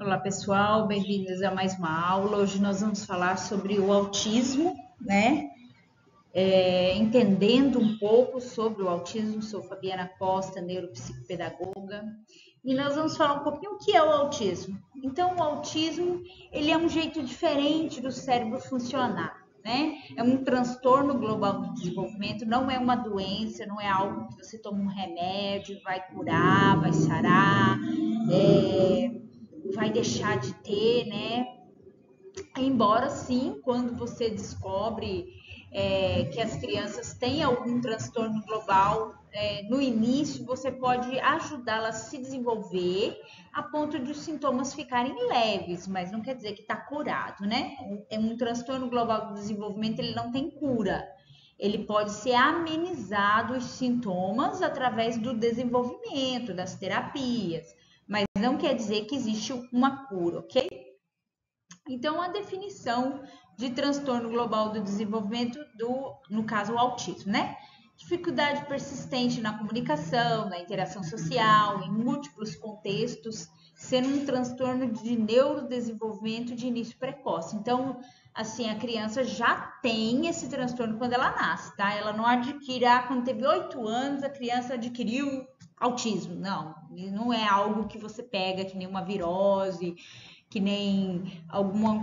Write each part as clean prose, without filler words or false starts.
Olá pessoal, bem-vindos a mais uma aula. Hoje nós vamos falar sobre o autismo, né? Entendendo um pouco sobre o autismo. Sou Fabiana Costa, neuropsicopedagoga, e nós vamos falar um pouquinho o que é o autismo. Então, o autismo, ele é um jeito diferente do cérebro funcionar, né? É um transtorno global do desenvolvimento, não é uma doença, não é algo que você toma um remédio, vai curar, vai sarar, vai deixar de ter, né? Embora sim, quando você descobre que as crianças têm algum transtorno global, no início você pode ajudá-las a se desenvolver a ponto de os sintomas ficarem leves, mas não quer dizer que está curado, né? É um transtorno global do desenvolvimento, ele não tem cura. Ele pode ser amenizado os sintomas através do desenvolvimento, das terapias, mas não quer dizer que existe uma cura, ok? Então, a definição de transtorno global do desenvolvimento no caso, o autismo, né? Dificuldade persistente na comunicação, na interação social, em múltiplos contextos, sendo um transtorno de neurodesenvolvimento de início precoce. Então, assim, a criança já tem esse transtorno quando ela nasce, tá? Ela não adquire, quando teve 8 anos, a criança adquiriu autismo. Não é algo que você pega que nem uma virose, que nem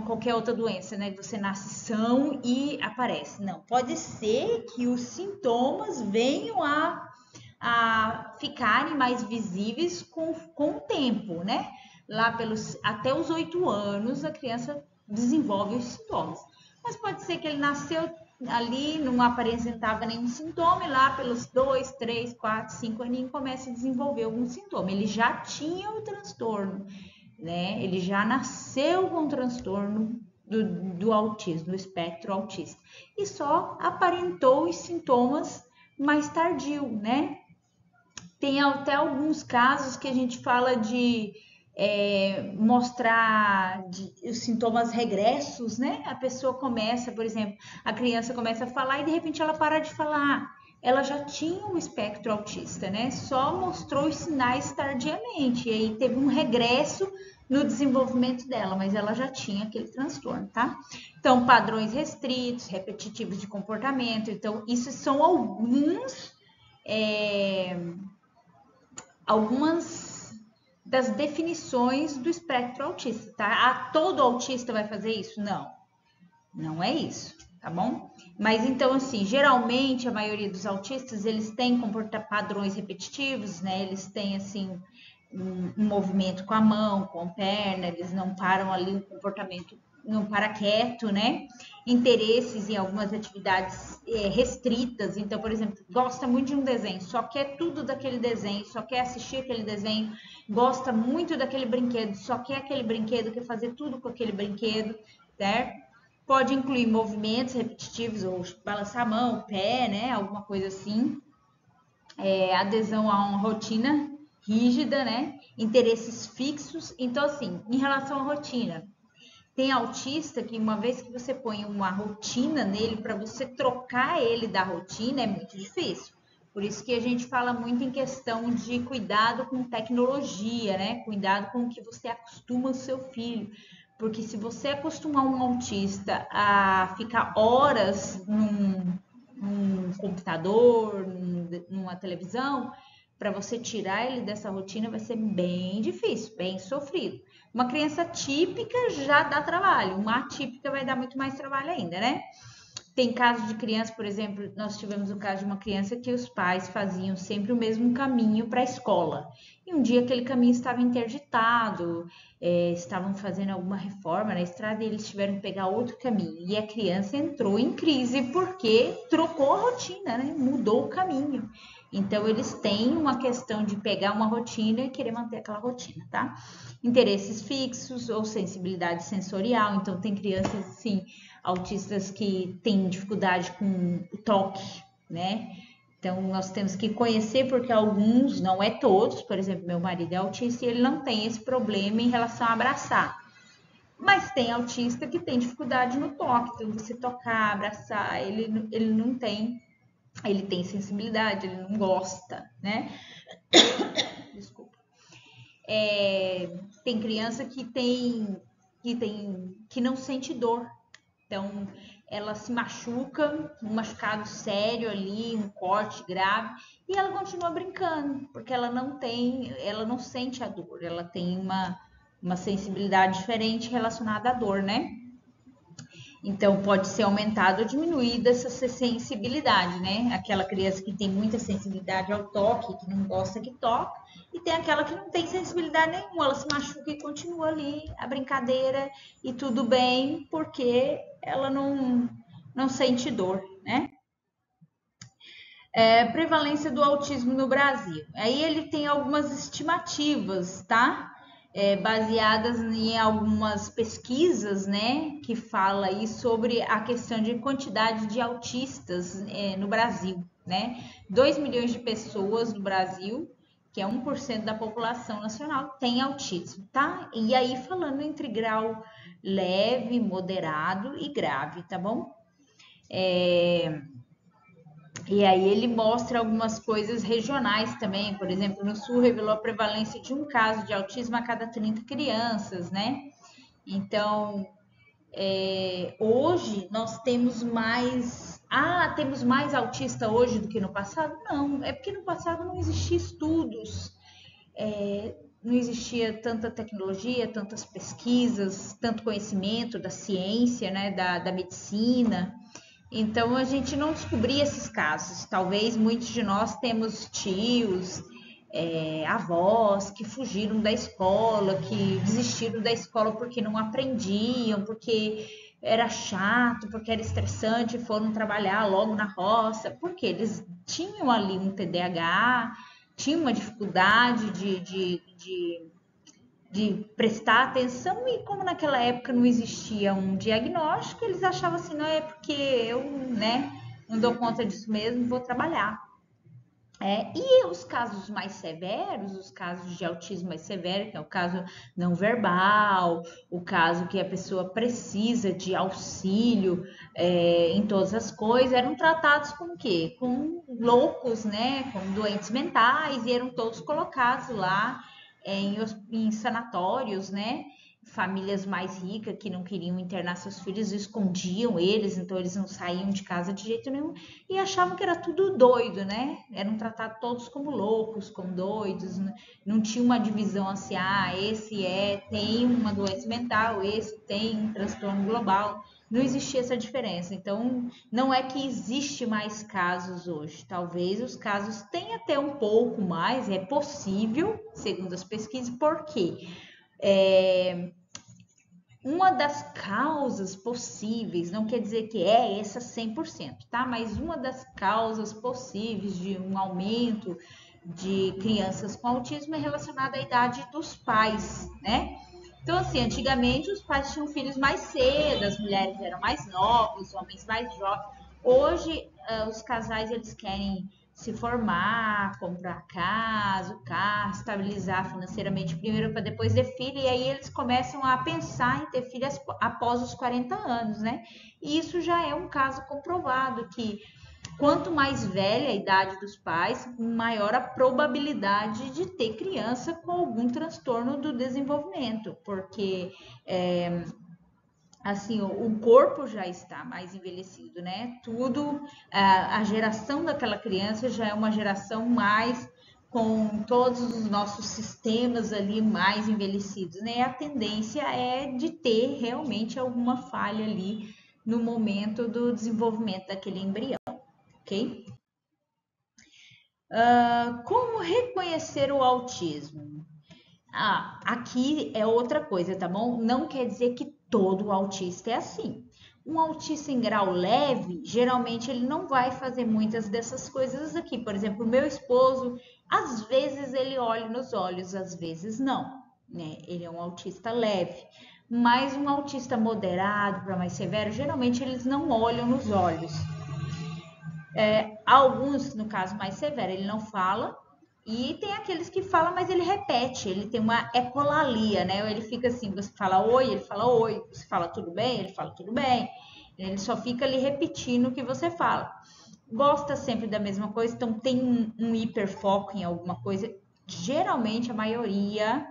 qualquer outra doença, né? Você nasce são e aparece. Não, pode ser que os sintomas venham a ficarem mais visíveis com o tempo, né? Lá até os 8 anos a criança desenvolve os sintomas. Mas pode ser que ele nasceu ali, não apresentava nenhum sintoma, e lá pelos 2, 3, 4, 5 aninhos começa a desenvolver algum sintoma. Ele já tinha o transtorno, né? Ele já nasceu com transtorno do autismo, do espectro autista, e só aparentou os sintomas mais tardio, né? Tem até alguns casos que a gente fala de mostrar os sintomas regressos, né? A pessoa começa, por exemplo, a criança começa a falar e de repente ela para de falar. Ela já tinha um espectro autista, né? Só mostrou os sinais tardiamente, e aí teve um regresso no desenvolvimento dela, mas ela já tinha aquele transtorno, tá? Então, padrões restritos, repetitivos de comportamento. Então, isso são algumas das definições do espectro autista, tá? Todo autista vai fazer isso? Não, não é isso, tá bom? Mas então, assim, geralmente a maioria dos autistas, eles têm padrões repetitivos, né? Eles têm, assim, um movimento com a mão, com a perna, eles não param ali, um comportamento não para quieto, né? Interesses em algumas atividades restritas. Então, por exemplo, gosta muito de um desenho, só quer tudo daquele desenho, só quer assistir aquele desenho, gosta muito daquele brinquedo, só quer aquele brinquedo, quer fazer tudo com aquele brinquedo, certo? Pode incluir movimentos repetitivos, ou balançar a mão, o pé, né? Alguma coisa assim. Adesão a uma rotina rígida, né? Interesses fixos. Então, assim, em relação à rotina, tem autista que uma vez que você põe uma rotina nele, para você trocar ele da rotina é muito difícil. Por isso que a gente fala muito em questão de cuidado com tecnologia, né? Cuidado com o que você acostuma o seu filho. Porque se você acostumar um autista a ficar horas num computador, numa televisão, para você tirar ele dessa rotina vai ser bem difícil, bem sofrido. Uma criança típica já dá trabalho, uma atípica vai dar muito mais trabalho ainda, né? Tem casos de criança, por exemplo, nós tivemos o caso de uma criança que os pais faziam sempre o mesmo caminho para a escola. E um dia aquele caminho estava interditado, estavam fazendo alguma reforma na estrada e eles tiveram que pegar outro caminho. E a criança entrou em crise porque trocou a rotina, né? Mudou o caminho. Então, eles têm uma questão de pegar uma rotina e querer manter aquela rotina, tá? Interesses fixos ou sensibilidade sensorial. Então, tem crianças, assim, autistas que têm dificuldade com o toque, né? Então, nós temos que conhecer, porque alguns, não é todos, por exemplo, meu marido é autista e ele não tem esse problema em relação a abraçar. Mas tem autista que tem dificuldade no toque, então você tocar, abraçar, ele não tem, ele tem sensibilidade, ele não gosta, né? Desculpa. tem criança que não sente dor. Então, ela se machuca, um machucado sério ali, um corte grave, e ela continua brincando, porque ela não sente a dor, ela tem uma sensibilidade diferente relacionada à dor, né? Então, pode ser aumentada ou diminuída essa sensibilidade, né? Aquela criança que tem muita sensibilidade ao toque, que não gosta que toque, e tem aquela que não tem sensibilidade nenhuma, ela se machuca e continua ali a brincadeira e tudo bem, porque ela não sente dor, né? Prevalência do autismo no Brasil. Aí ele tem algumas estimativas, tá? Baseadas em algumas pesquisas, né, que fala aí sobre a questão de quantidade de autistas no Brasil, né? 2 milhões de pessoas no Brasil, que é 1% da população nacional, tem autismo, tá? E aí falando entre grau leve, moderado e grave, tá bom? E aí ele mostra algumas coisas regionais também, por exemplo, no Sul revelou a prevalência de um caso de autismo a cada 30 crianças, né? Então, hoje nós temos mais... temos mais autista hoje do que no passado? Não, é porque no passado não existia estudos, não existia tanta tecnologia, tantas pesquisas, tanto conhecimento da ciência, né, da medicina. Então a gente não descobria esses casos. Talvez muitos de nós temos tios, avós que fugiram da escola, que desistiram da escola porque não aprendiam, porque era chato, porque era estressante, foram trabalhar logo na roça, porque eles tinham ali um TDAH, tinham uma dificuldade de prestar atenção, e como naquela época não existia um diagnóstico, eles achavam assim, não é porque eu, né, não dou conta disso mesmo, vou trabalhar. E os casos mais severos, os casos de autismo mais severo, que é o caso não verbal, o caso que a pessoa precisa de auxílio em todas as coisas, eram tratados com o quê? Com loucos, né? Com doentes mentais, e eram todos colocados lá em sanatórios, né? Famílias mais ricas que não queriam internar seus filhos escondiam eles, então eles não saíam de casa de jeito nenhum e achavam que era tudo doido, né? Eram tratados todos como loucos, como doidos, né? Não tinha uma divisão assim, esse tem uma doença mental, esse tem um transtorno global. Não existia essa diferença. Então, não é que existe mais casos hoje. Talvez os casos tenham até um pouco mais, é possível, segundo as pesquisas, por quê? Uma das causas possíveis, não quer dizer que é essa 100%, tá? Mas uma das causas possíveis de um aumento de crianças com autismo é relacionada à idade dos pais, né? Então, assim, antigamente os pais tinham filhos mais cedo, as mulheres eram mais novas, os homens mais jovens. Hoje, os casais, eles querem se formar, comprar casa, o carro, estabilizar financeiramente primeiro para depois ter filho, e aí eles começam a pensar em ter filhos após os 40 anos, né? E isso já é um caso comprovado, que quanto mais velha a idade dos pais, maior a probabilidade de ter criança com algum transtorno do desenvolvimento, porque assim, o corpo já está mais envelhecido, né? Tudo, a geração daquela criança já é uma geração mais com todos os nossos sistemas ali mais envelhecidos, né? A tendência é de ter realmente alguma falha ali no momento do desenvolvimento daquele embrião, ok? Como reconhecer o autismo? Aqui é outra coisa, tá bom? Não quer dizer que todo autista é assim. Um autista em grau leve, geralmente ele não vai fazer muitas dessas coisas aqui. Por exemplo, o meu esposo, às vezes ele olha nos olhos, às vezes não, né? Ele é um autista leve. Mas um autista moderado para mais severo, geralmente eles não olham nos olhos. Alguns, no caso mais severo, ele não fala, e tem aqueles que falam, mas ele repete, ele tem uma ecolalia, né? Ele fica assim, você fala oi, ele fala oi, você fala tudo bem, ele fala tudo bem. Ele só fica ali repetindo o que você fala. Gosta sempre da mesma coisa, então tem um hiperfoco em alguma coisa. Geralmente a maioria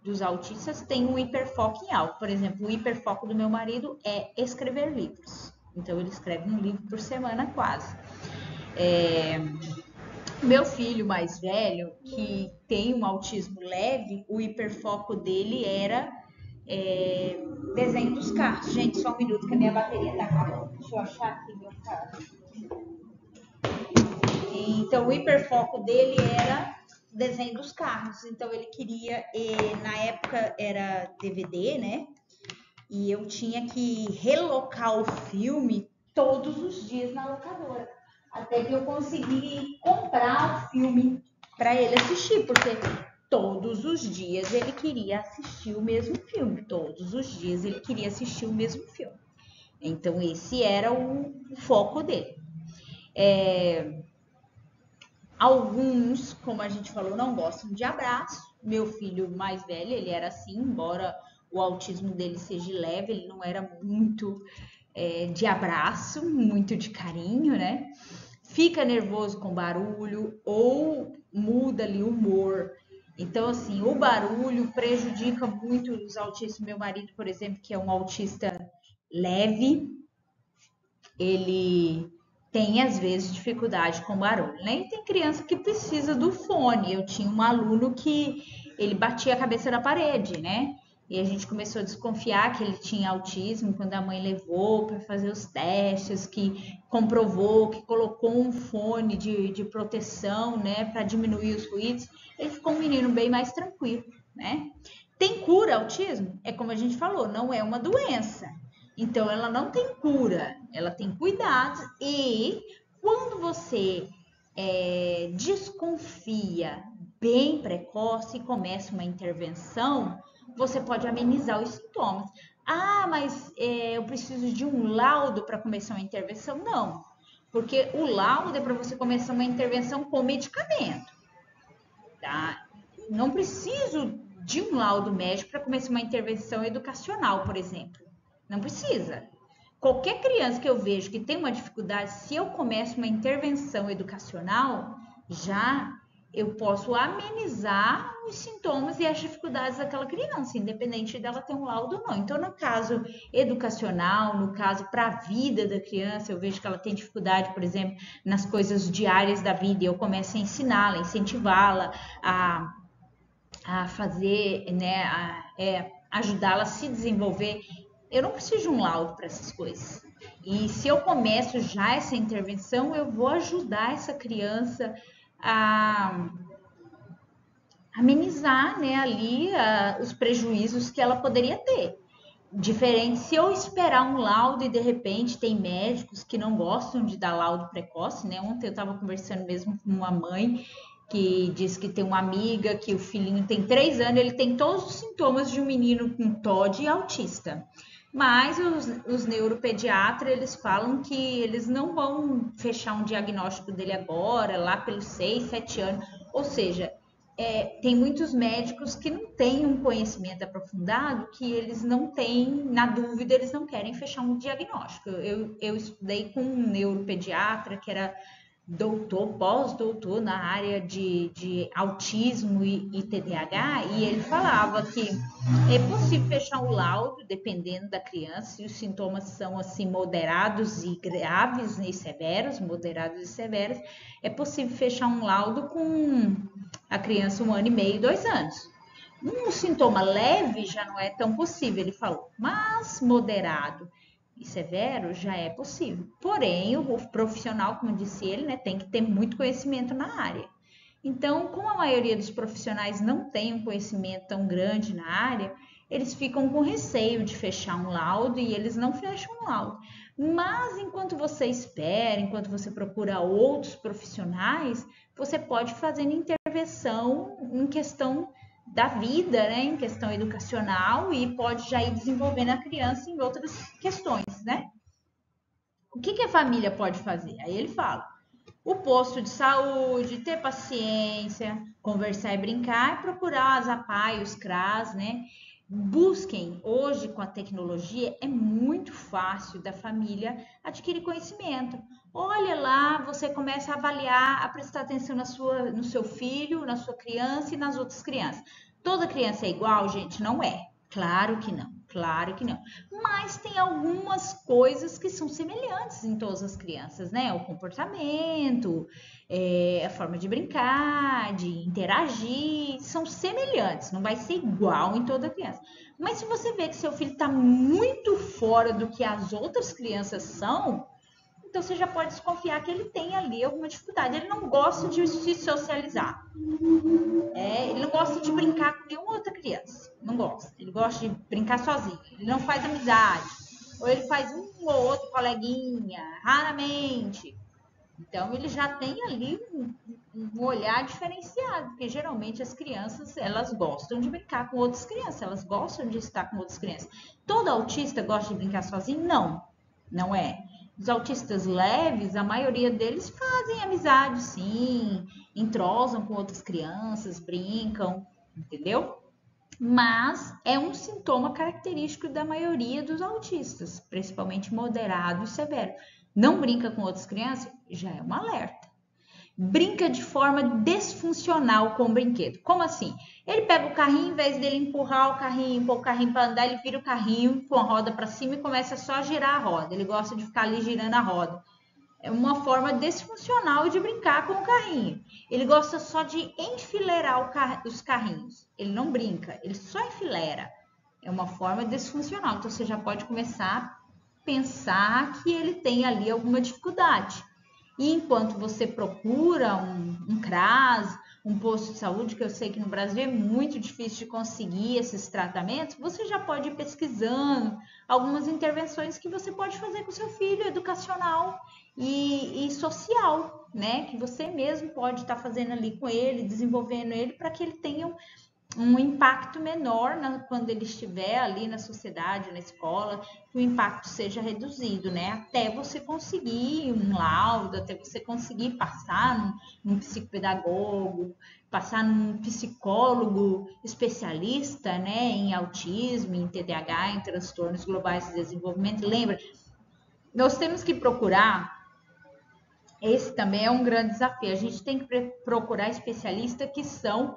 dos autistas tem um hiperfoco em algo. Por exemplo, o hiperfoco do meu marido é escrever livros. Então, ele escreve um livro por semana quase. Meu filho mais velho, que tem um autismo leve, o hiperfoco dele era desenho dos carros. Gente, só um minuto que a minha bateria tá acabando. Deixa eu achar aqui meu carro. Então, o hiperfoco dele era desenho dos carros. Então, ele queria, na época era DVD, né? E eu tinha que relocar o filme todos os dias na locadora. Até que eu consegui comprar o filme para ele assistir, porque todos os dias ele queria assistir o mesmo filme. Todos os dias ele queria assistir o mesmo filme. Então, esse era o foco dele. Alguns, como a gente falou, não gostam de abraço. Meu filho mais velho, ele era assim, embora o autismo dele seja leve, ele não era muito de abraço, muito de carinho, né? Fica nervoso com barulho ou muda ali o humor. Então, assim, o barulho prejudica muito os autistas. Meu marido, por exemplo, que é um autista leve, ele tem às vezes dificuldade com barulho, né? E tem criança que precisa do fone. Eu tinha um aluno que ele batia a cabeça na parede, né? E a gente começou a desconfiar que ele tinha autismo quando a mãe levou para fazer os testes, que comprovou, que colocou um fone de proteção, né, para diminuir os ruídos. Ele ficou um menino bem mais tranquilo, né? Tem cura autismo? É como a gente falou, não é uma doença. Então, ela não tem cura, ela tem cuidados e quando você desconfia bem precoce e começa uma intervenção, você pode amenizar os sintomas. Ah, mas eu preciso de um laudo para começar uma intervenção? Não, porque o laudo é para você começar uma intervenção com medicamento, tá? Não preciso de um laudo médico para começar uma intervenção educacional, por exemplo. Não precisa. Qualquer criança que eu vejo que tem uma dificuldade, se eu começo uma intervenção educacional, já eu posso amenizar os sintomas e as dificuldades daquela criança, independente dela ter um laudo ou não. Então, no caso educacional, no caso para a vida da criança, eu vejo que ela tem dificuldade, por exemplo, nas coisas diárias da vida, e eu começo a ensiná-la, incentivá-la a fazer, né, ajudá-la a se desenvolver. Eu não preciso de um laudo para essas coisas. E se eu começo já essa intervenção, eu vou ajudar essa criança a amenizar, né, ali os prejuízos que ela poderia ter. Diferente se eu esperar um laudo e de repente tem médicos que não gostam de dar laudo precoce, né? Ontem eu estava conversando mesmo com uma mãe que diz que tem uma amiga que o filhinho tem 3 anos, ele tem todos os sintomas de um menino com TOD e autista. Mas os neuropediatras, eles falam que eles não vão fechar um diagnóstico dele agora, lá pelos 6, 7 anos. Ou seja, tem muitos médicos que não têm um conhecimento aprofundado, que eles não têm, na dúvida, eles não querem fechar um diagnóstico. Eu estudei com um neuropediatra que era doutor, pós-doutor na área de autismo e TDAH, e ele falava que é possível fechar um laudo, dependendo da criança, se os sintomas são assim moderados e graves e severos, moderados e severos, é possível fechar um laudo com a criança 1 ano e meio, 2 anos. Um sintoma leve já não é tão possível, ele falou, mas moderado e severo já é possível. Porém, o profissional, como disse ele, né, tem que ter muito conhecimento na área. Então, como a maioria dos profissionais não tem um conhecimento tão grande na área, eles ficam com receio de fechar um laudo e eles não fecham um laudo. Mas enquanto você espera, enquanto você procura outros profissionais, você pode fazer intervenção em questão da vida, né, em questão educacional, e pode já ir desenvolvendo a criança em outras questões, né? O que a família pode fazer? Aí ele fala: o posto de saúde, ter paciência, conversar e brincar, e procurar as APAE, os CRAS, né? Busquem, hoje com a tecnologia é muito fácil da família adquirir conhecimento. Olha lá, você começa a avaliar, a prestar atenção no seu filho, na sua criança e nas outras crianças. Toda criança é igual, gente? Não é. Claro que não. Claro que não. Mas tem algumas coisas que são semelhantes em todas as crianças, né? O comportamento, a forma de brincar, de interagir, são semelhantes. Não vai ser igual em toda criança. Mas se você vê que seu filho está muito fora do que as outras crianças são, então você já pode desconfiar que ele tem ali alguma dificuldade. Ele não gosta de se socializar. Ele não gosta de brincar com nenhuma outra criança. Não gosta. Ele gosta de brincar sozinho. Ele não faz amizade. Ou ele faz um ou outro coleguinha, raramente. Então ele já tem ali um olhar diferenciado, porque geralmente as crianças, elas gostam de brincar com outras crianças, elas gostam de estar com outras crianças. Todo autista gosta de brincar sozinho? Não, não é. Os autistas leves, a maioria deles fazem amizade, sim, entrosam com outras crianças, brincam, entendeu? Mas é um sintoma característico da maioria dos autistas, principalmente moderado e severo. Não brinca com outras crianças? Já é um alerta. Brinca de forma desfuncional com o brinquedo. Como assim? Ele pega o carrinho, em vez dele empurrar o carrinho, pôr o carrinho para andar, ele vira o carrinho com a roda para cima e começa só a girar a roda. Ele gosta de ficar ali girando a roda. É uma forma desfuncional de brincar com o carrinho. Ele gosta só de enfileirar os carrinhos. Ele não brinca, ele só enfileira. É uma forma desfuncional. Então você já pode começar a pensar que ele tem ali alguma dificuldade. E enquanto você procura um CRAS, um posto de saúde, que eu sei que no Brasil é muito difícil de conseguir esses tratamentos, você já pode ir pesquisando algumas intervenções que você pode fazer com seu filho, educacional e social, né? Que você mesmo pode estar fazendo ali com ele, desenvolvendo ele, para que ele tenha um impacto menor quando ele estiver ali na sociedade, na escola, que o impacto seja reduzido, né? Até você conseguir um laudo, até você conseguir passar num psicopedagogo, passar num psicólogo especialista, né, em autismo, em TDAH, em transtornos globais de desenvolvimento. Lembra, nós temos que procurar, esse também é um grande desafio, a gente tem que procurar especialistas que são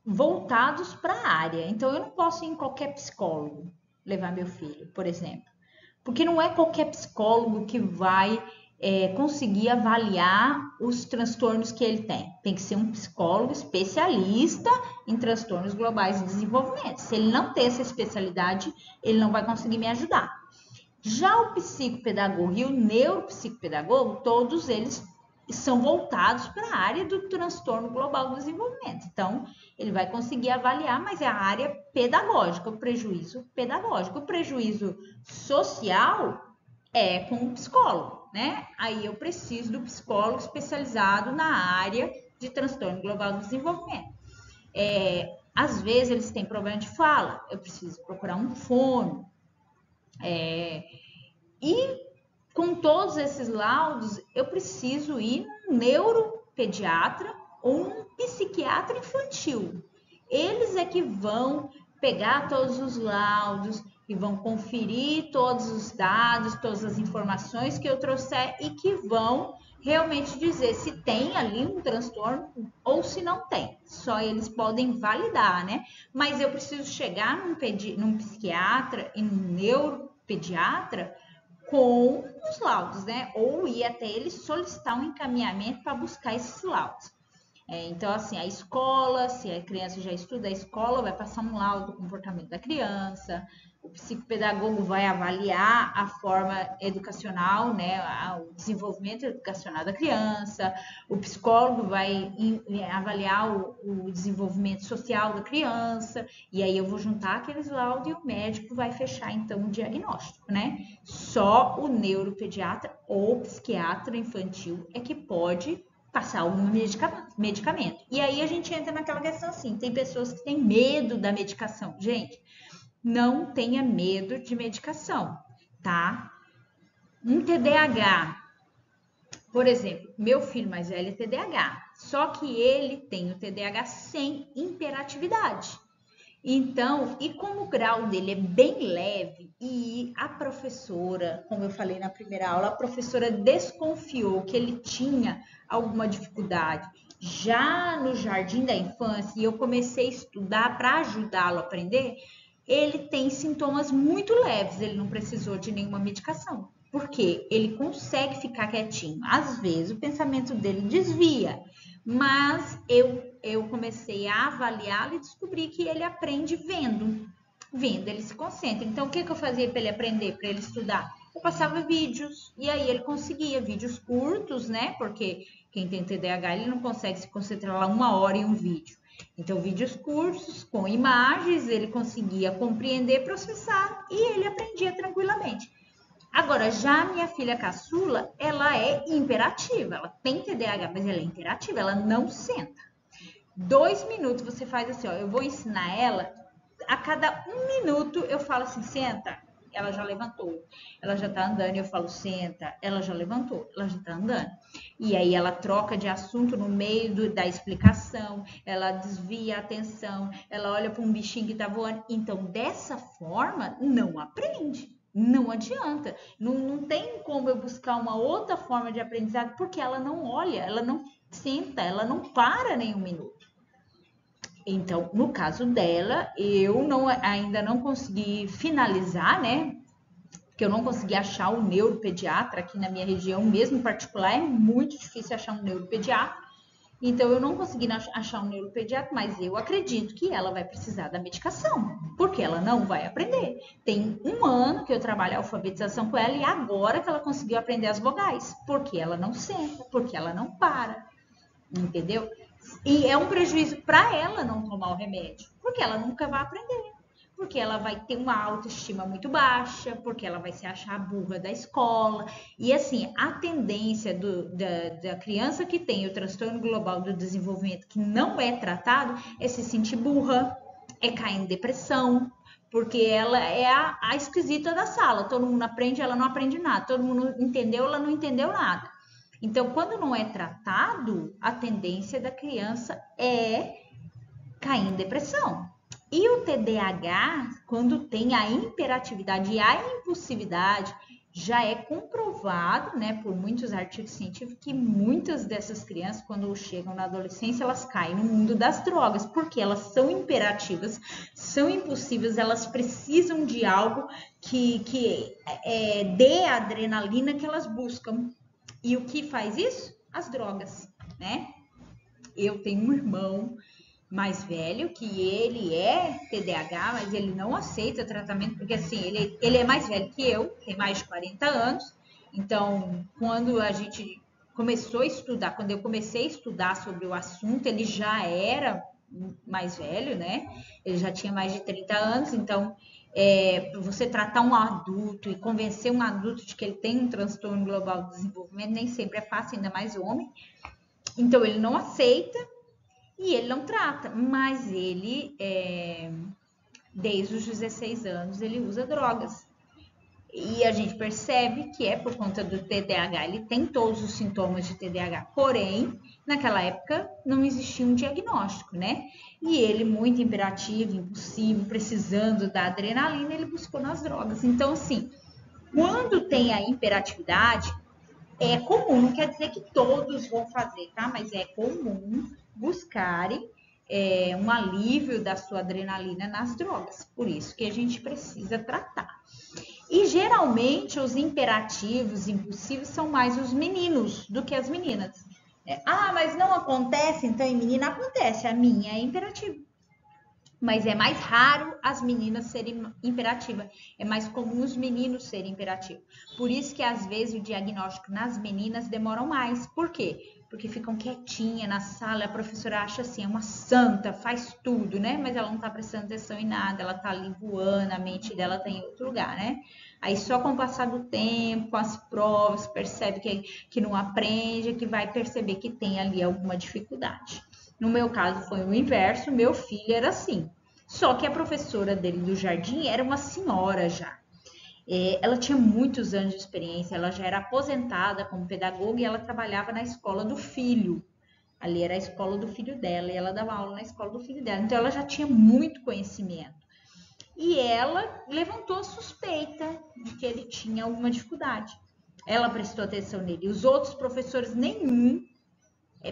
voltados para a área. Então, eu não posso ir em qualquer psicólogo levar meu filho, por exemplo. Porque não é qualquer psicólogo que vai conseguir avaliar os transtornos que ele tem. Tem que ser um psicólogo especialista em transtornos globais de desenvolvimento. Se ele não tem essa especialidade, ele não vai conseguir me ajudar. Já o psicopedagogo e o neuropsicopedagogo, todos eles são voltados para a área do transtorno global do desenvolvimento. Então, ele vai conseguir avaliar, mas é a área pedagógica, o prejuízo pedagógico. O prejuízo social é com o psicólogo, né? Aí eu preciso do psicólogo especializado na área de transtorno global do desenvolvimento. Às vezes eles têm problema de fala, eu preciso procurar um fono. E com todos esses laudos, eu preciso ir num neuropediatra ou num psiquiatra infantil. Eles é que vão pegar todos os laudos e vão conferir todos os dados, todas as informações que eu trouxer e que vão realmente dizer se tem ali um transtorno ou se não tem. Só eles podem validar, né? Mas eu preciso chegar num psiquiatra e num neuropediatra com os laudos, né? Ou ir até ele solicitar um encaminhamento para buscar esses laudos. Então, assim, a escola, se a criança já estuda, a escola vai passar um laudo do comportamento da criança, o psicopedagogo vai avaliar a forma educacional, né, o desenvolvimento educacional da criança, o psicólogo vai avaliar o desenvolvimento social da criança, e aí eu vou juntar aqueles laudos e o médico vai fechar, então, o diagnóstico, né? Só o neuropediatra ou psiquiatra infantil é que pode passar algum medicamento. E aí a gente entra naquela questão assim, tem pessoas que têm medo da medicação. Gente, não tenha medo de medicação, tá? Um TDAH, por exemplo, meu filho mais velho é TDAH, só que ele tem o TDAH sem hiperatividade. Então, e como o grau dele é bem leve e a professora, como eu falei na primeira aula, a professora desconfiou que ele tinha alguma dificuldade Já no jardim da infância, e eu comecei a estudar para ajudá-lo a aprender, ele tem sintomas muito leves, ele não precisou de nenhuma medicação. Porque ele consegue ficar quietinho. Às vezes o pensamento dele desvia, mas eu comecei a avaliá-lo e descobri que ele aprende vendo. Vendo, ele se concentra. Então, o que eu fazia para ele aprender, para ele estudar? Eu passava vídeos, e aí ele conseguia vídeos curtos, né? Porque quem tem TDAH, ele não consegue se concentrar lá 1 hora em um vídeo. Então, vídeos curtos, com imagens, ele conseguia compreender, processar, e ele aprendia tranquilamente. Agora, já a minha filha caçula, ela é imperativa. Ela tem TDAH, mas ela é imperativa, ela não senta. 2 minutos você faz assim, ó, eu vou ensinar ela, a cada 1 minuto eu falo assim, senta, ela já levantou, ela já tá andando, eu falo, senta, ela já levantou, ela já tá andando. E aí ela troca de assunto no meio da explicação, ela desvia a atenção, ela olha para um bichinho que tá voando. Então, dessa forma, não aprende. Não adianta, não tem como eu buscar uma outra forma de aprendizado, porque ela não olha, ela não senta, ela não para nem 1 minuto. Então, no caso dela, eu ainda não consegui finalizar, né? Porque eu não consegui achar o neuropediatra aqui na minha região, mesmo particular, é muito difícil achar um neuropediatra. Então, eu não consegui achar um neuropediatra, mas eu acredito que ela vai precisar da medicação, porque ela não vai aprender. Tem 1 ano que eu trabalho a alfabetização com ela e agora que ela conseguiu aprender as vogais, porque ela não senta, porque ela não para, entendeu? E é um prejuízo para ela não tomar o remédio, porque ela nunca vai aprender. Porque ela vai ter uma autoestima muito baixa, porque ela vai se achar burra da escola. E assim, a tendência da criança que tem o transtorno global do desenvolvimento que não é tratado é se sentir burra, é cair em depressão, porque ela é a esquisita da sala. Todo mundo aprende, ela não aprende nada. Todo mundo entendeu, ela não entendeu nada. Então, quando não é tratado, a tendência da criança é cair em depressão. E o TDAH, quando tem a hiperatividade e a impulsividade, já é comprovado, né, por muitos artigos científicos, que muitas dessas crianças, quando chegam na adolescência, elas caem no mundo das drogas, porque elas são imperativas, são impulsivas, elas precisam de algo que dê a adrenalina que elas buscam. E o que faz isso? As drogas, né? Eu tenho um irmão mais velho, que ele é TDAH, mas ele não aceita tratamento, porque assim, ele é mais velho que eu, tem mais de 40 anos, então, quando a gente começou a estudar, quando eu comecei a estudar sobre o assunto, ele já era mais velho, né? Ele já tinha mais de 30 anos, então, você tratar um adulto e convencer um adulto de que ele tem um transtorno global do desenvolvimento nem sempre é fácil, ainda mais homem. Então, ele não aceita, e ele não trata, mas ele, desde os 16 anos, ele usa drogas. E a gente percebe que é por conta do TDAH, ele tem todos os sintomas de TDAH, porém, naquela época não existia um diagnóstico, né? E ele, muito imperativo, impulsivo, precisando da adrenalina, ele buscou nas drogas. Então, assim, quando tem a hiperatividade, é comum, não quer dizer que todos vão fazer, tá? Mas é comum buscarem um alívio da sua adrenalina nas drogas. Por isso que a gente precisa tratar. E geralmente os imperativos, impulsivos, são mais os meninos do que as meninas. Mas não acontece, então em menina acontece. A minha é imperativa. Mas é mais raro as meninas serem imperativas. É mais comum os meninos serem imperativos. Por isso que às vezes o diagnóstico nas meninas demora mais. Por quê? Porque ficam quietinhas na sala, a professora acha assim, é uma santa, faz tudo, né? Mas ela não tá prestando atenção em nada, ela tá ali voando, a mente dela tá em outro lugar, né? Aí só com o passar do tempo, com as provas, percebe que não aprende, que vai perceber que tem ali alguma dificuldade. No meu caso foi o inverso, meu filho era assim. Só que a professora dele do jardim era uma senhora já. Ela tinha muitos anos de experiência, ela já era aposentada como pedagoga e ela trabalhava na escola do filho. Ali era a escola do filho dela e ela dava aula na escola do filho dela. Então ela já tinha muito conhecimento. E ela levantou a suspeita de que ele tinha alguma dificuldade. Ela prestou atenção nele. Os outros professores, nenhum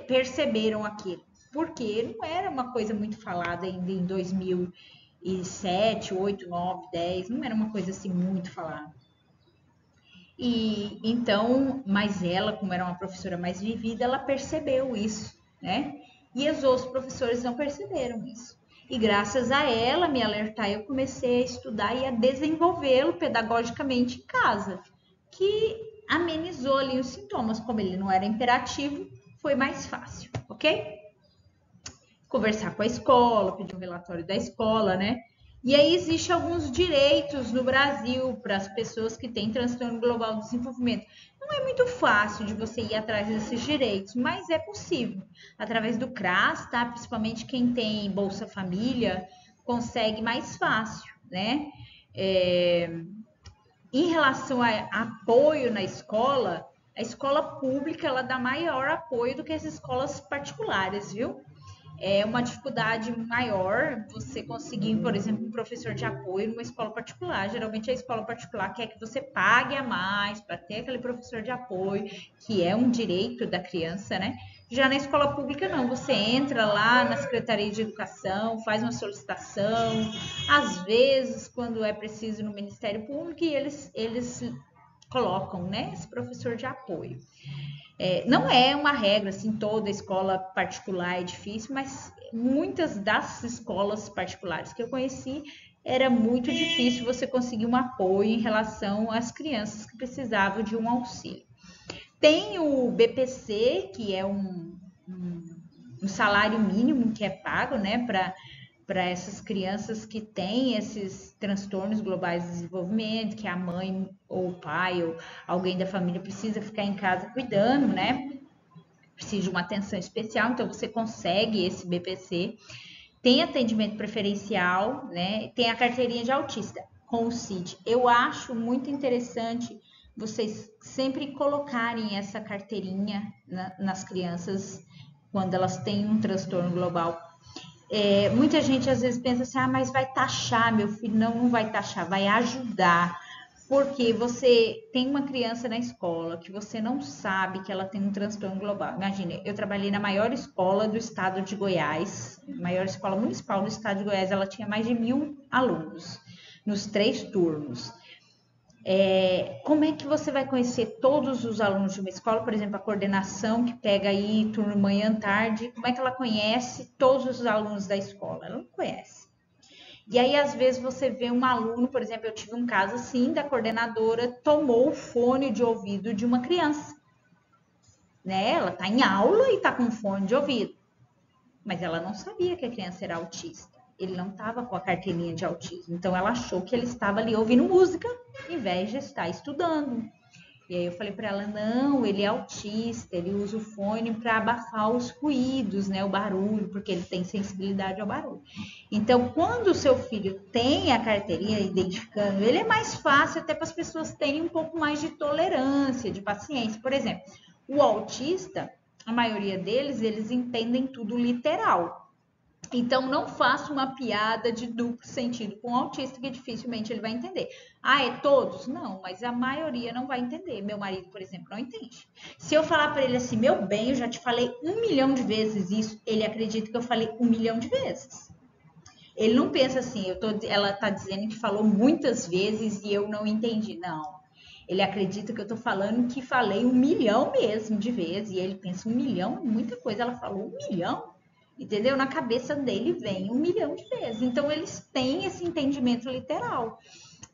perceberam aquilo. Porque não era uma coisa muito falada ainda em 2007, 8, 9, 10, não era uma coisa assim muito falada. E então, mas ela, como era uma professora mais vivida, ela percebeu isso, né? E os outros professores não perceberam isso. E graças a ela me alertar, eu comecei a estudar e a desenvolvê-lo pedagogicamente em casa, que amenizou ali os sintomas. Como ele não era imperativo, foi mais fácil, ok? Conversar com a escola, pedir um relatório da escola, né? E aí existe alguns direitos no Brasil para as pessoas que têm transtorno global do desenvolvimento. Não é muito fácil de você ir atrás desses direitos, mas é possível. Através do CRAS, tá? Principalmente quem tem Bolsa Família, consegue mais fácil, né? Em relação a apoio na escola, a escola pública ela dá maior apoio do que as escolas particulares, viu? É uma dificuldade maior você conseguir, por exemplo, um professor de apoio numa escola particular. Geralmente a escola particular quer que você pague a mais para ter aquele professor de apoio, que é um direito da criança, né? Já na escola pública não, você entra lá na Secretaria de Educação, faz uma solicitação, às vezes quando é preciso no Ministério Público e eles colocam, né, esse professor de apoio. Não é uma regra, assim, toda escola particular é difícil, mas muitas das escolas particulares que eu conheci, era muito difícil você conseguir um apoio em relação às crianças que precisavam de um auxílio. Tem o BPC, que é um salário mínimo que é pago, né, para essas crianças que têm esses transtornos globais de desenvolvimento, que a mãe ou o pai ou alguém da família precisa ficar em casa cuidando, né? Precisa de uma atenção especial, então você consegue esse BPC. Tem atendimento preferencial, né? Tem a carteirinha de autista com o CID. Eu acho muito interessante vocês sempre colocarem essa carteirinha nas crianças quando elas têm um transtorno global. Muita gente às vezes pensa assim, mas vai taxar meu filho. Não, não vai taxar, vai ajudar. Porque você tem uma criança na escola que você não sabe que ela tem um transtorno global. Imagina, eu trabalhei na maior escola do estado de Goiás, maior escola municipal do estado de Goiás, ela tinha mais de 1.000 alunos nos 3 turnos. Como é que você vai conhecer todos os alunos de uma escola, por exemplo, a coordenação que pega aí turno manhã, tarde, como é que ela conhece todos os alunos da escola? Ela não conhece. E aí, às vezes, você vê um aluno, por exemplo, eu tive um caso assim, da coordenadora tomou o fone de ouvido de uma criança. Né? Ela está em aula e está com fone de ouvido. Mas ela não sabia que a criança era autista. Ele não estava com a carteirinha de autismo. Então, ela achou que ele estava ali ouvindo música, em vez de estar estudando. E aí eu falei para ela, não, ele é autista, ele usa o fone para abafar os ruídos, né, o barulho, porque ele tem sensibilidade ao barulho. Então, quando o seu filho tem a carteirinha identificando, ele é mais fácil até para as pessoas terem um pouco mais de tolerância, de paciência. Por exemplo, o autista, a maioria deles, eles entendem tudo literal. Então, não faça uma piada de duplo sentido com o autista, que dificilmente ele vai entender. É todos? Não, mas a maioria não vai entender. Meu marido, por exemplo, não entende. Se eu falar para ele assim, meu bem, eu já te falei 1 milhão de vezes isso, ele acredita que eu falei 1 milhão de vezes. Ele não pensa assim, ela está dizendo que falou muitas vezes e eu não entendi. Não. Ele acredita que eu estou falando que falei 1 milhão mesmo de vezes. E ele pensa, 1 milhão é muita coisa. Ela falou 1 milhão? Entendeu? Na cabeça dele vem 1 milhão de vezes. Então, eles têm esse entendimento literal.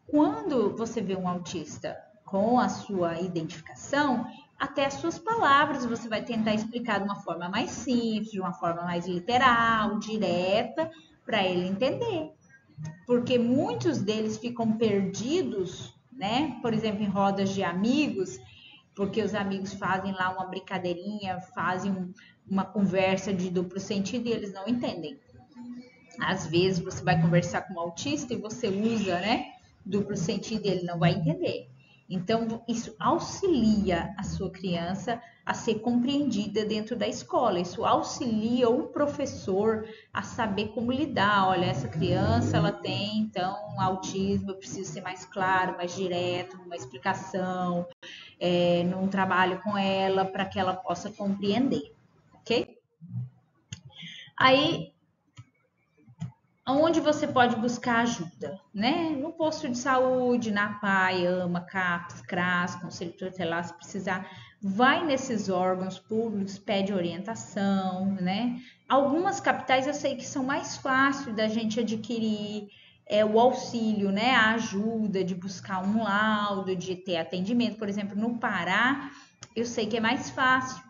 Quando você vê um autista com a sua identificação, até as suas palavras você vai tentar explicar de uma forma mais simples, de uma forma mais literal, direta, para ele entender. Porque muitos deles ficam perdidos, né? Por exemplo, em rodas de amigos, porque os amigos fazem lá uma brincadeirinha, fazem uma conversa de duplo sentido e eles não entendem. Às vezes você vai conversar com um autista e você usa, né, duplo sentido e ele não vai entender. Então, isso auxilia a sua criança a ser compreendida dentro da escola. Isso auxilia o professor a saber como lidar. Olha, essa criança, ela tem, então, autismo, eu preciso ser mais claro, mais direto, uma explicação, num trabalho com ela, para que ela possa compreender. ok? Aí, onde você pode buscar ajuda, né? No posto de saúde, na PAI, AMA, CAPS, CRAS, Conselho Tutelar, se precisar, vai nesses órgãos públicos, pede orientação, né? Algumas capitais eu sei que são mais fáceis da gente adquirir o auxílio, né? A ajuda de buscar um laudo, de ter atendimento. Por exemplo, no Pará, eu sei que é mais fácil.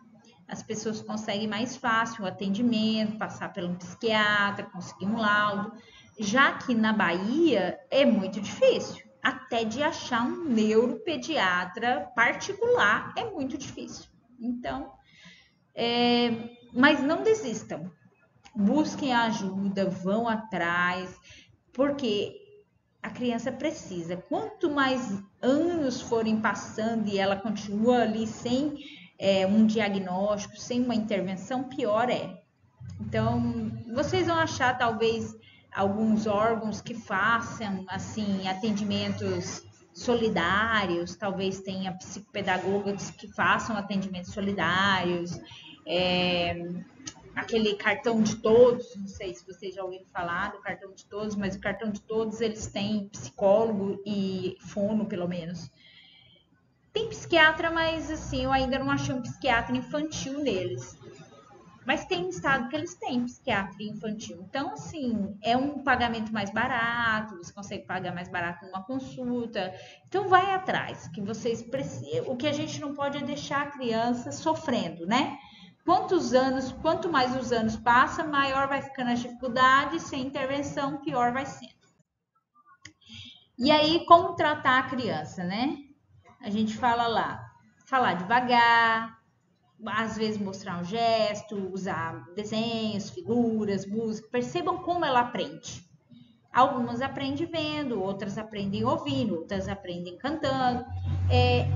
As pessoas conseguem mais fácil o atendimento, passar pelo psiquiatra, conseguir um laudo. Já que na Bahia é muito difícil. Até de achar um neuropediatra particular é muito difícil. Então, mas não desistam. Busquem ajuda, vão atrás, porque a criança precisa. Quanto mais anos forem passando e ela continua ali sem um diagnóstico, sem uma intervenção, pior é. Então, vocês vão achar talvez alguns órgãos que façam assim atendimentos solidários, talvez tenha psicopedagogas que façam atendimentos solidários, aquele cartão de todos, não sei se vocês já ouviram falar do cartão de todos, mas o cartão de todos eles têm psicólogo e fono, pelo menos. Tem psiquiatra, mas assim, eu ainda não achei um psiquiatra infantil neles. Mas tem estado que eles têm psiquiatria infantil. Então, assim, é um pagamento mais barato, você consegue pagar mais barato numa consulta. Então, vai atrás, que vocês precisam. O que a gente não pode é deixar a criança sofrendo, né? Quanto mais os anos passam, maior vai ficando as dificuldades, sem intervenção, pior vai sendo. E aí, como tratar a criança, né? A gente fala lá, falar devagar, às vezes mostrar um gesto, usar desenhos, figuras, música. Percebam como ela aprende. Algumas aprendem vendo, outras aprendem ouvindo, outras aprendem cantando.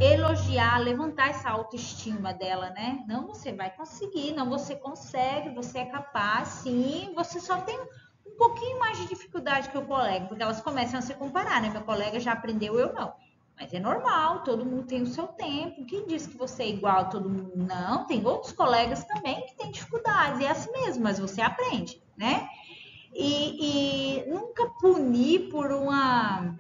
Elogiar, levantar essa autoestima dela, né? Não, você vai conseguir, não, você consegue, você é capaz, sim, você só tem um pouquinho mais de dificuldade que o colega, porque elas começam a se comparar, né? Meu colega já aprendeu, eu não. Mas é normal, todo mundo tem o seu tempo. Quem diz que você é igual a todo mundo? Não, tem outros colegas também que têm dificuldades, é assim mesmo, mas você aprende, né? E nunca punir por uma.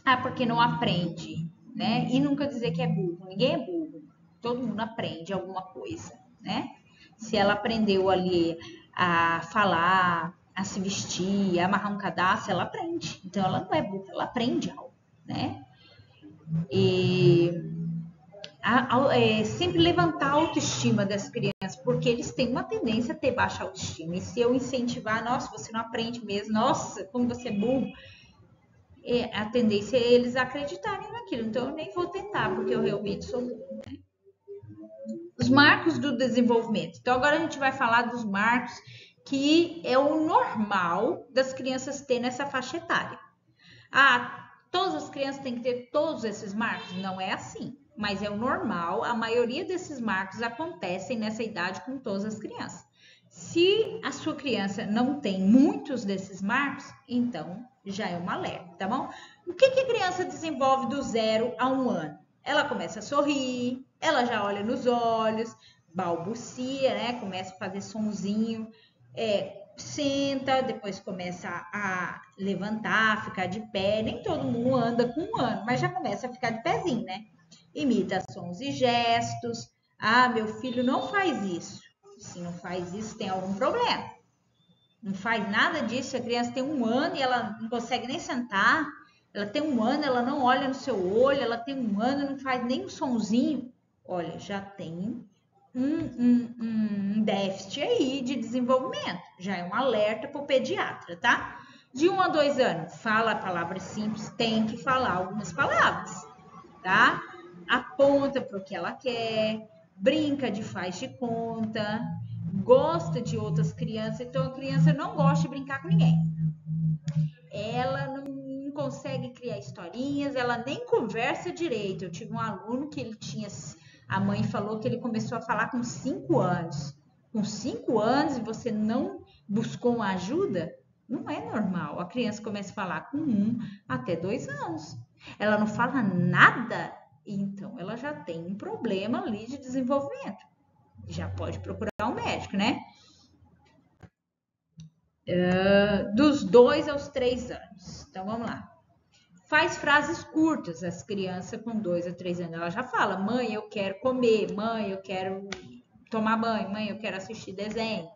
Ah, porque não aprende, né? E nunca dizer que é burro. Ninguém é burro. Todo mundo aprende alguma coisa, né? Se ela aprendeu ali a falar, a se vestir, a amarrar um cadastro, ela aprende. Então ela não é burra, ela aprende algo, né? E sempre levantar a autoestima das crianças, porque eles têm uma tendência a ter baixa autoestima. E se eu incentivar, nossa, você não aprende mesmo, nossa, como você é burro, a tendência é eles acreditarem naquilo. Então eu nem vou tentar, porque eu realmente sou burro. Né? Os marcos do desenvolvimento. Então agora a gente vai falar dos marcos que é o normal das crianças ter nessa faixa etária. Ah, todas as crianças têm que ter todos esses marcos? Não é assim, mas é o normal. A maioria desses marcos acontecem nessa idade com todas as crianças. Se a sua criança não tem muitos desses marcos, então já é um alerta, tá bom? O que a criança desenvolve do 0 a 1 ano? Ela começa a sorrir, ela já olha nos olhos, balbucia, né? Começa a fazer sonzinho, senta, depois começa a levantar, ficar de pé. Nem todo mundo anda com 1 ano, mas já começa a ficar de pezinho, né? Imita sons e gestos. Ah, meu filho não faz isso. Se não faz isso, tem algum problema. Não faz nada disso, a criança tem 1 ano e ela não consegue nem sentar. Ela tem 1 ano, ela não olha no seu olho, ela tem 1 ano, não faz nem um sonzinho. Olha, já tem um déficit aí de desenvolvimento. Já é um alerta para o pediatra, tá? De 1 a 2 anos, fala palavras simples, tem que falar algumas palavras, tá? Aponta para o que ela quer, brinca de faz de conta, gosta de outras crianças. Então a criança não gosta de brincar com ninguém. Ela não consegue criar historinhas, ela nem conversa direito. Eu tive um aluno que ele tinha, a mãe falou que ele começou a falar com 5 anos. Com 5 anos e você não buscou uma ajuda? Não é normal. A criança começa a falar com 1 até 2 anos. Ela não fala nada, então ela já tem um problema ali de desenvolvimento. já pode procurar um médico, né? Dos 2 aos 3 anos. Então, vamos lá. Faz frases curtas. As crianças com 2 a 3 anos, ela já fala: mãe, eu quero comer. Mãe, eu quero tomar banho. Mãe, eu quero assistir desenho.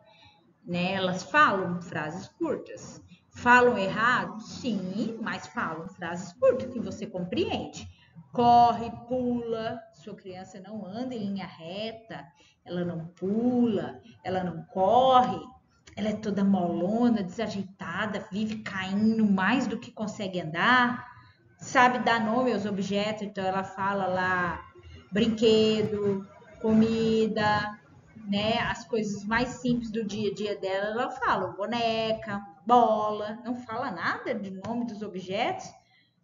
Né? Elas falam frases curtas. Falam errado? Sim, mas falam frases curtas que você compreende. Corre, pula. Sua criança não anda em linha reta. Ela não pula. Ela não corre. Ela é toda molona, desajeitada, vive caindo mais do que consegue andar. Sabe dar nome aos objetos, então ela fala lá brinquedo, comida, né? As coisas mais simples do dia a dia dela, ela fala boneca, bola, não fala nada de nome dos objetos,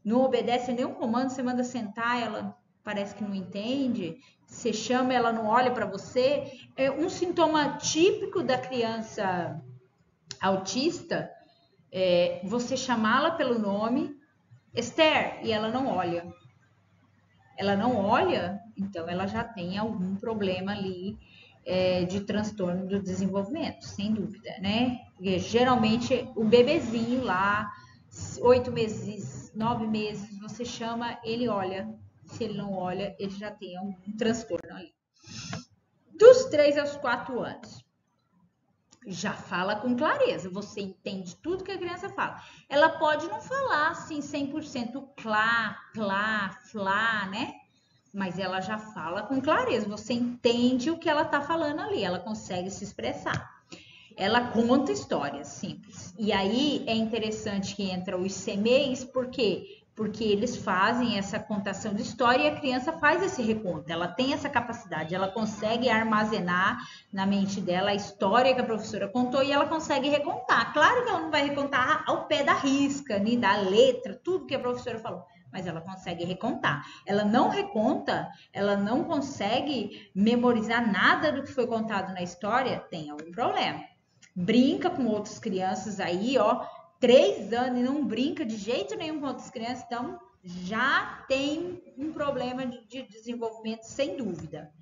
não obedece a nenhum comando, você manda sentar, ela parece que não entende, você chama, ela não olha para você. É um sintoma típico da criança autista, você chamá-la pelo nome, Esther, e ela não olha. Ela não olha, então ela já tem algum problema ali de transtorno do desenvolvimento, sem dúvida, né? Porque geralmente o bebezinho lá, 8 meses, 9 meses, você chama, ele olha. Se ele não olha, ele já tem algum transtorno ali. Dos 3 aos 4 anos, já fala com clareza, você entende tudo que a criança fala. Ela pode não falar assim 100% clá, clá, flá, né? Mas ela já fala com clareza, você entende o que ela tá falando ali, ela consegue se expressar. Ela conta histórias simples. E aí é interessante que entra os CMEs, por quê? Porque eles fazem essa contação de história e a criança faz esse reconto. Ela tem essa capacidade, ela consegue armazenar na mente dela a história que a professora contou e ela consegue recontar. Claro que ela não vai recontar ao pé da risca, nem da letra, tudo que a professora falou, mas ela consegue recontar. Ela não reconta, ela não consegue memorizar nada do que foi contado na história, tem algum problema. Brinca com outras crianças aí, ó, 3 anos e não brinca de jeito nenhum com outras crianças, então já tem um problema de desenvolvimento, sem dúvida.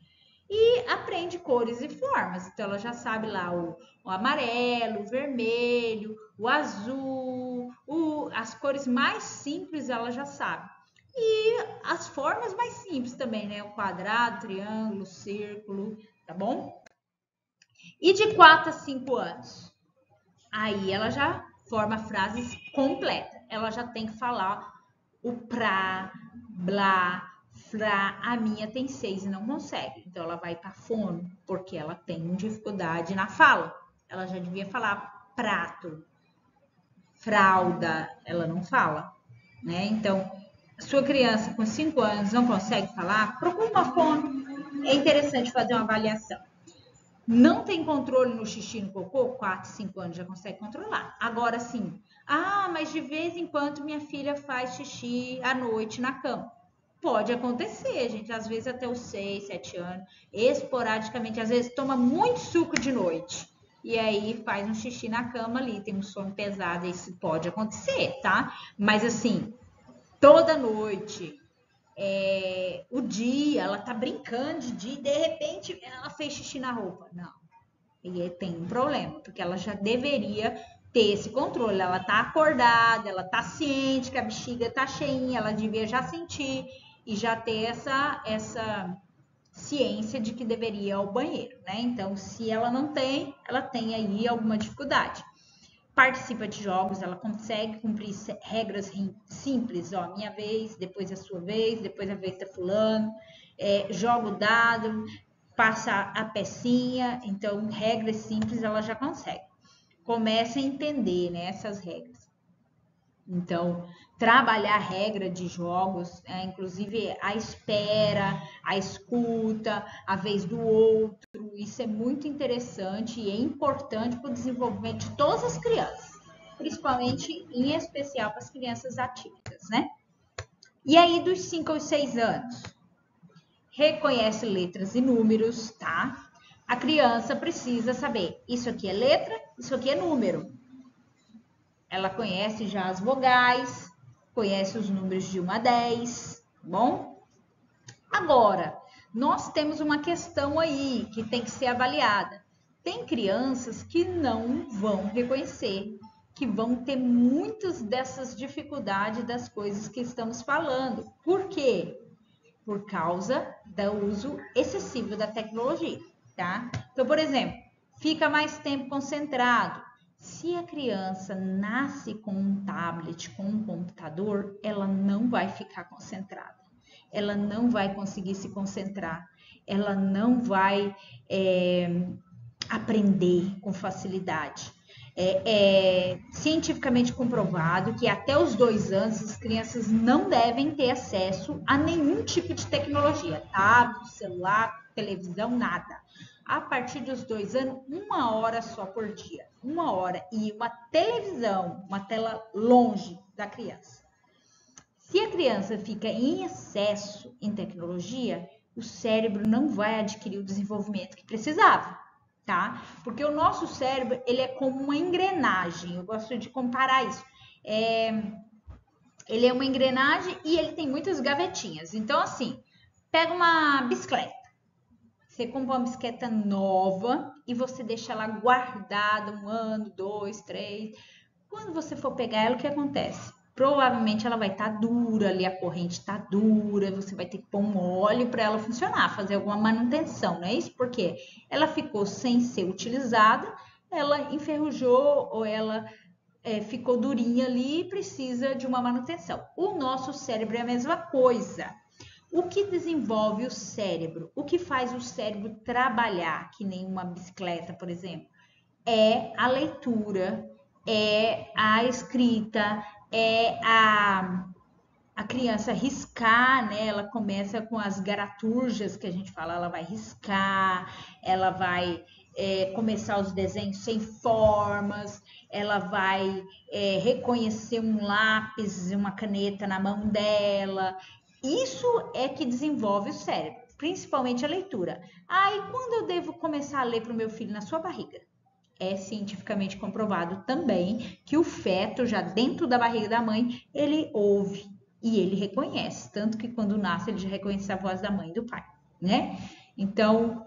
E aprende cores e formas, então ela já sabe lá o amarelo, o vermelho, o azul, as cores mais simples ela já sabe. E as formas mais simples também, né? O quadrado, triângulo, círculo, tá bom? E de 4 a 5 anos? Aí ela já forma frases completas. Ela já tem que falar o pra, blá, fra. A minha tem 6 e não consegue. Então ela vai para fono, porque ela tem dificuldade na fala. Ela já devia falar prato, fralda, ela não fala, né? Então, sua criança com 5 anos não consegue falar, procura uma fono. É interessante fazer uma avaliação. Não tem controle no xixi e no cocô, 4, 5 anos já consegue controlar. Agora sim, mas de vez em quando minha filha faz xixi à noite na cama. Pode acontecer, gente, às vezes até os 6, 7 anos, esporadicamente, às vezes toma muito suco de noite. E aí faz um xixi na cama ali, tem um sono pesado, isso pode acontecer, tá? Mas assim, toda noite, o dia, ela tá brincando de dia, de repente ela fez xixi na roupa. Não. E aí tem um problema, porque ela já deveria ter esse controle. Ela tá acordada, ela tá ciente que a bexiga tá cheinha, ela devia já sentir e já ter essa ciência de que deveria ir ao banheiro, né? Então, se ela não tem, ela tem aí alguma dificuldade. Participa de jogos, ela consegue cumprir regras simples, ó, minha vez, depois a sua vez, depois a vez da fulano, joga o dado, passa a pecinha, então regras simples ela já consegue. Começa a entender, né, essas regras. Então, trabalhar a regra de jogos, inclusive a espera, a escuta, a vez do outro, isso é muito interessante e é importante para o desenvolvimento de todas as crianças, principalmente em especial para as crianças atípicas, né? E aí, dos 5 aos 6 anos, reconhece letras e números, tá? A criança precisa saber, isso aqui é letra, isso aqui é número. Ela conhece já as vogais, conhece os números de 1 a 10, tá bom? Agora, nós temos uma questão aí que tem que ser avaliada. Tem crianças que não vão reconhecer, que vão ter muitas dessas dificuldades das coisas que estamos falando. Por quê? Por causa do uso excessivo da tecnologia, tá? Então, por exemplo, fica mais tempo concentrado. Se a criança nasce com um tablet, com um computador, ela não vai ficar concentrada. Ela não vai conseguir se concentrar. Ela não vai aprender com facilidade. É cientificamente comprovado que até os 2 anos as crianças não devem ter acesso a nenhum tipo de tecnologia, tablet, celular, televisão, nada. A partir dos 2 anos, 1 hora só por dia, 1 hora, e uma televisão, uma tela longe da criança. Se a criança fica em excesso em tecnologia, o cérebro não vai adquirir o desenvolvimento que precisava. Tá? Porque o nosso cérebro, ele é como uma engrenagem, eu gosto de comparar isso. Ele é uma engrenagem e ele tem muitas gavetinhas. Então, assim, pega uma bicicleta. Você compra uma bicicleta nova e você deixa ela guardada 1 ano, 2, 3. Quando você for pegar ela, o que acontece? Provavelmente ela vai estar dura ali, a corrente está dura, você vai ter que pôr um óleo para ela funcionar, fazer alguma manutenção, não é isso? Porque ela ficou sem ser utilizada, ela enferrujou ou ela ficou durinha ali e precisa de uma manutenção. O nosso cérebro é a mesma coisa. O que desenvolve o cérebro? O que faz o cérebro trabalhar, que nem uma bicicleta, por exemplo? É a leitura, é a escrita, é a criança riscar, né? Ela começa com as garaturjas que a gente fala, ela vai riscar, ela vai começar os desenhos sem formas, ela vai reconhecer um lápis, uma caneta na mão dela. Isso é que desenvolve o cérebro, principalmente a leitura. E quando eu devo começar a ler para o meu filho na sua barriga? É cientificamente comprovado também que o feto, já dentro da barriga da mãe, ele ouve e ele reconhece. Tanto que quando nasce, ele já reconhece a voz da mãe e do pai, né? Então,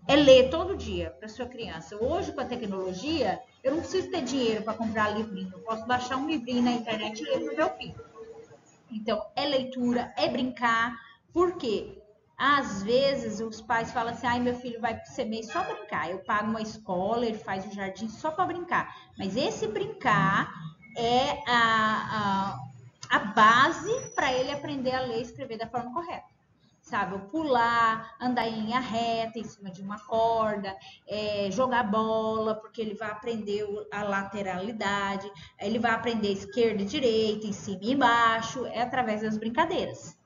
é ler todo dia para sua criança. Hoje, com a tecnologia, eu não preciso ter dinheiro para comprar livrinho. Eu posso baixar um livrinho na internet e ler para o meu filho. Então, é leitura, é brincar. Por quê? Às vezes os pais falam assim, meu filho vai pro CMEI só brincar, eu pago uma escola, ele faz o jardim só para brincar. Mas esse brincar é a base para ele aprender a ler e escrever da forma correta. Sabe, pular, andar em linha reta em cima de uma corda, jogar bola, porque ele vai aprender a lateralidade, ele vai aprender esquerda e direita, em cima e embaixo, através das brincadeiras.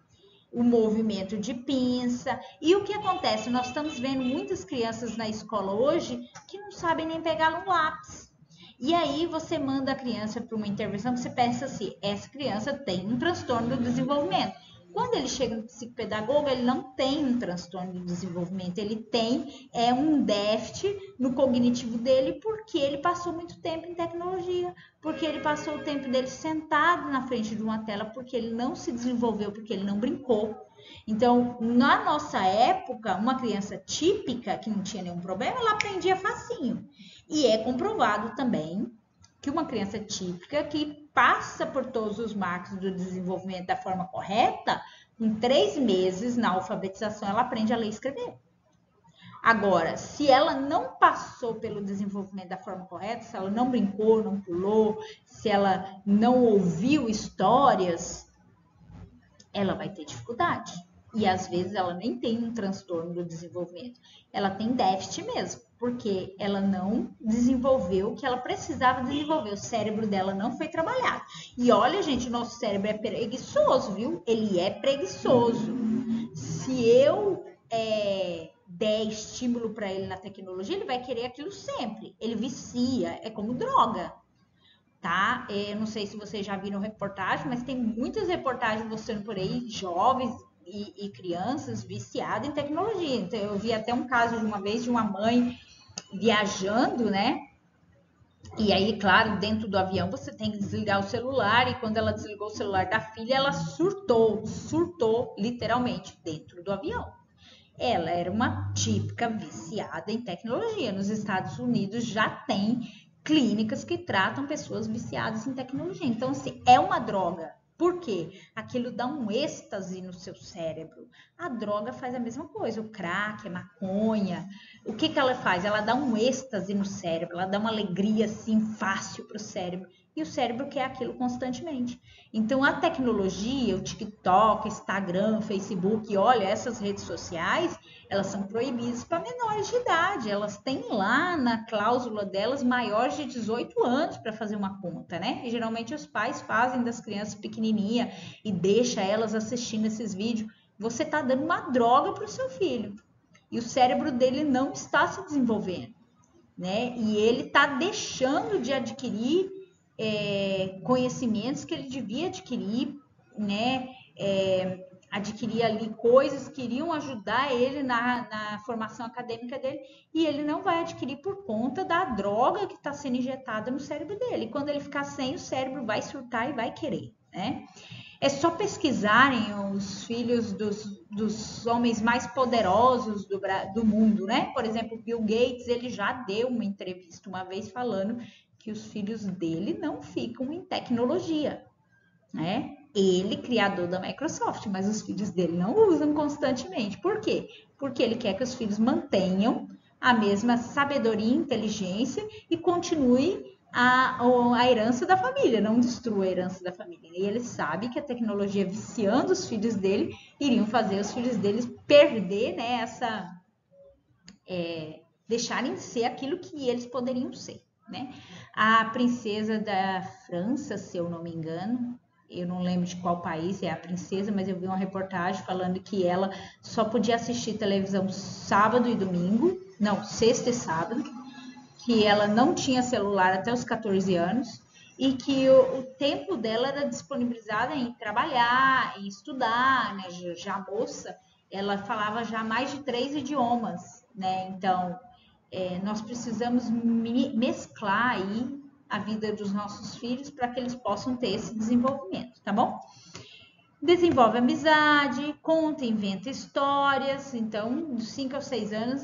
O movimento de pinça. E o que acontece? Nós estamos vendo muitas crianças na escola hoje que não sabem nem pegar um lápis. E aí você manda a criança para uma intervenção que você pensa assim, essa criança tem um transtorno do desenvolvimento. Quando ele chega no psicopedagogo, ele não tem um transtorno de desenvolvimento, ele tem um déficit no cognitivo dele porque ele passou muito tempo em tecnologia, porque ele passou o tempo dele sentado na frente de uma tela, porque ele não se desenvolveu, porque ele não brincou. Então, na nossa época, uma criança típica que não tinha nenhum problema, ela aprendia facinho. E é comprovado também que uma criança típica que passa por todos os marcos do desenvolvimento da forma correta, em 3 meses na alfabetização ela aprende a ler e escrever. Agora, se ela não passou pelo desenvolvimento da forma correta, se ela não brincou, não pulou, se ela não ouviu histórias, ela vai ter dificuldade. E às vezes ela nem tem um transtorno do desenvolvimento, ela tem déficit mesmo, porque ela não desenvolveu o que ela precisava desenvolver, o cérebro dela não foi trabalhado. E olha, gente, o nosso cérebro é preguiçoso, viu? Ele é preguiçoso. Se eu der estímulo para ele na tecnologia, ele vai querer aquilo sempre. Ele vicia, é como droga. Tá? Eu não sei se vocês já viram reportagem, mas tem muitas reportagens mostrando por aí jovens e crianças viciadas em tecnologia. Então, eu vi até um caso de uma vez de uma mãe viajando, né? E aí, claro, dentro do avião você tem que desligar o celular, e quando ela desligou o celular da filha, ela surtou literalmente dentro do avião. ela era uma típica viciada em tecnologia. Nos Estados Unidos já tem clínicas que tratam pessoas viciadas em tecnologia. Então, assim, é uma droga. Por quê? Aquilo dá um êxtase no seu cérebro. A droga faz a mesma coisa, o crack, a maconha. O que ela faz? Ela dá um êxtase no cérebro, ela dá uma alegria assim fácil para o cérebro. E o cérebro quer aquilo constantemente. Então, a tecnologia, o TikTok, Instagram, Facebook, olha, essas redes sociais, elas são proibidas para menores de idade. Elas têm lá na cláusula delas maiores de 18 anos para fazer uma conta, né? E geralmente os pais fazem das crianças pequenininhas e deixa elas assistindo esses vídeos. Você está dando uma droga para o seu filho. E o cérebro dele não está se desenvolvendo, né? E ele está deixando de adquirir conhecimentos que ele devia adquirir, né? Adquirir ali coisas que iriam ajudar ele na formação acadêmica dele, e ele não vai adquirir por conta da droga que está sendo injetada no cérebro dele. E quando ele ficar sem, o cérebro vai surtar e vai querer, né? É só pesquisarem os filhos dos homens mais poderosos do mundo, né? Por exemplo, Bill Gates, ele já deu uma entrevista uma vez falando que os filhos dele não ficam em tecnologia, né? Ele, criador da Microsoft, mas os filhos dele não usam constantemente. Por quê? Porque ele quer que os filhos mantenham a mesma sabedoria e inteligência e continue a herança da família, não destrua a herança da família. E ele sabe que a tecnologia viciando os filhos dele iriam fazer os filhos deles perder, né, deixarem de ser aquilo que eles poderiam ser, né? A princesa da França, se eu não me engano, eu não lembro de qual país é a princesa, mas eu vi uma reportagem falando que ela só podia assistir televisão sábado e domingo, não, sexta e sábado, que ela não tinha celular até os 14 anos e que o tempo dela era disponibilizado em trabalhar, em estudar, né? Já moça, ela falava já mais de 3 idiomas, né? Então, nós precisamos mesclar aí a vida dos nossos filhos para que eles possam ter esse desenvolvimento, tá bom? Desenvolve amizade, conta, inventa histórias. Então, dos 5 aos 6 anos,